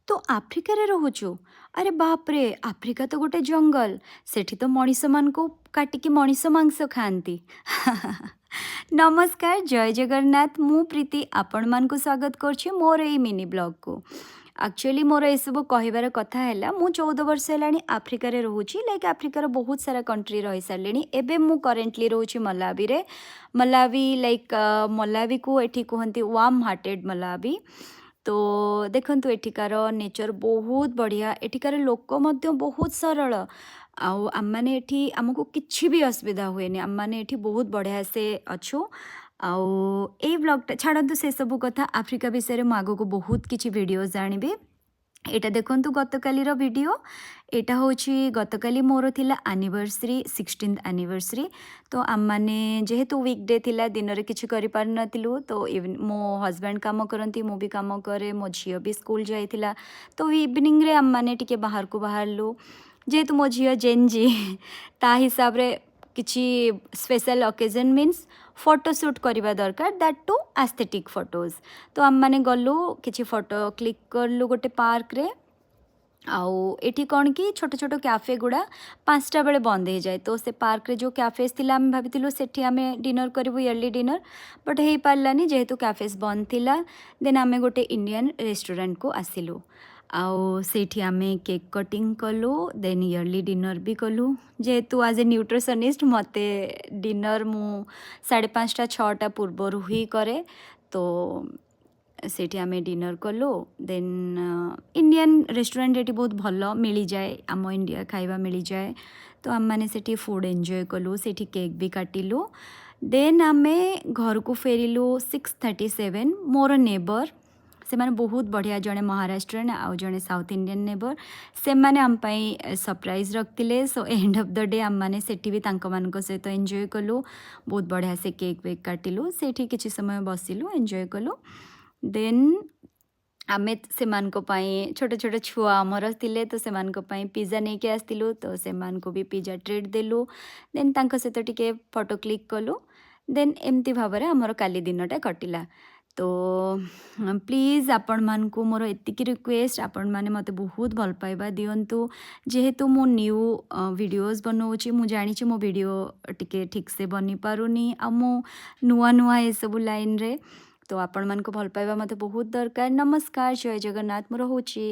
तो आफ्रिकार रोचु अरे बाप रे आफ्रिका तो गोटे जंगल सेठी तो मनीष मान को काटिकी मनीष मांस खाती नमस्कार जय जगन्नाथ मु प्रीति आपण मान को स्वागत करछि मोर ए मिनी ब्लॉग को एक्चुअली मोर एसबू कहबार कथा है मु 14 वर्ष है आफ्रिकार रोचे लाइक आफ्रिकार बहुत सारा कंट्री रही सारे एबे मु करेन्टली रोचे मलावी रे मलावी लाइक मलावी को एठी कहती वार्म हार्टेड मलावी तो देखंतु एठिकार नेचर बहुत बढ़िया एठिकार लोक मध्य बहुत सरल आउ आम एठी आमको किछि भी असुविधा हुए आम मैंने एठी बहुत बढ़िया से अच्छु आउ ए ब्लॉगटा छाड़ू से सब कथा आफ्रिका विषय में आगो को बहुत किछि वीडियोस जानिबे एटा देखंतु गतकालीर वीडियो एटा होची गतकाली मोर थिला एनिवर्सरी 16th एनिवर्सरी तो आम माने जेहेतु वीकडे थिला दिन रे किछि करि पार नथिलु तो मो हस्बैंड काम करती मु भी काम करे मो झियो भी स्कूल जाइथिला तो इवनिंग रे आम माने टिके बाहर को बाहरलु जेहेतु मो झियो जेनजी ता हिसाब रे किछि स्पेशल ओकेजन मीन्स फोटोशूट करवा दरकार दैट टू एस्थेटिक फोटोज तो आम मैंने गलु किछि फोटो क्लिक करलु गोटे पार्क रे आउ एठी कौन कि छोट छोट कैफे गुड़ा 5टा बेले बंद हो जाए तो से पार्क रे जो कैफेज थिला आम भाविलु सेठी आमे डिनर करिवु इयरली डिनर बट हेई पारलानी जेहेतु कैफेज बंद थिला देन आमे गोटे इंडियन रेस्टोरेंट को आसिलु आउ सेठी आमे केक कटिंग कलु देन इयरली डिनर भी कलु जेहेतु आज ए न्यूट्रिशनिस्ट मते डिनर मु 5:30 6टा पूर्वर ही करे तो सेठी आमे डिनर कलु देन इंडियन रेस्टोरेंट एटी बहुत भल मिल जाए आम इंडिया खाइबा मिल जाए तो आम मैंने सेठी फूड एंजॉय कलु सेठी केक भी काटिलु देन आमे घर को फेरिलु 6:37 मोर नेबर से माने बहुत बढ़िया जड़े महाराष्ट्र आउ जड़े साउथ इंडियन नेबर से माने आम पाई सरप्राइज रखते so end of the day आम मैंने सेठी भी तांको मानक सहित एंजॉय कलु बहुत बढ़िया से केक वेक काटिलु सेठी किछि समय बसिलु एंजॉय कलु देन आमे से छोट छोट छुआ आमर थिले तो से पिज्जा नहीं के आसतिलु तो से भी पिज्जा ट्रीट देलु देन तांको सहित टिके फोटो क्लिक कलु देन एमती भाव में आमर काली दिनटा कटिला तो प्लीज़ आपण मानकु मोर एतिकी रिक्वेस्ट आपण माने मते बहुत भल पाइबा दियंतु जेहेतु मो न्यू वीडियोस बनाऊँगी मु जानी मो वीडियो टिके ठीक से बनी पारुनी आ मो नुआ नुआ ए सब लाइन रे तो आपण मानकु भल पाइबा मते बहुत दरकार नमस्कार जय जगन्नाथ मु रहूची।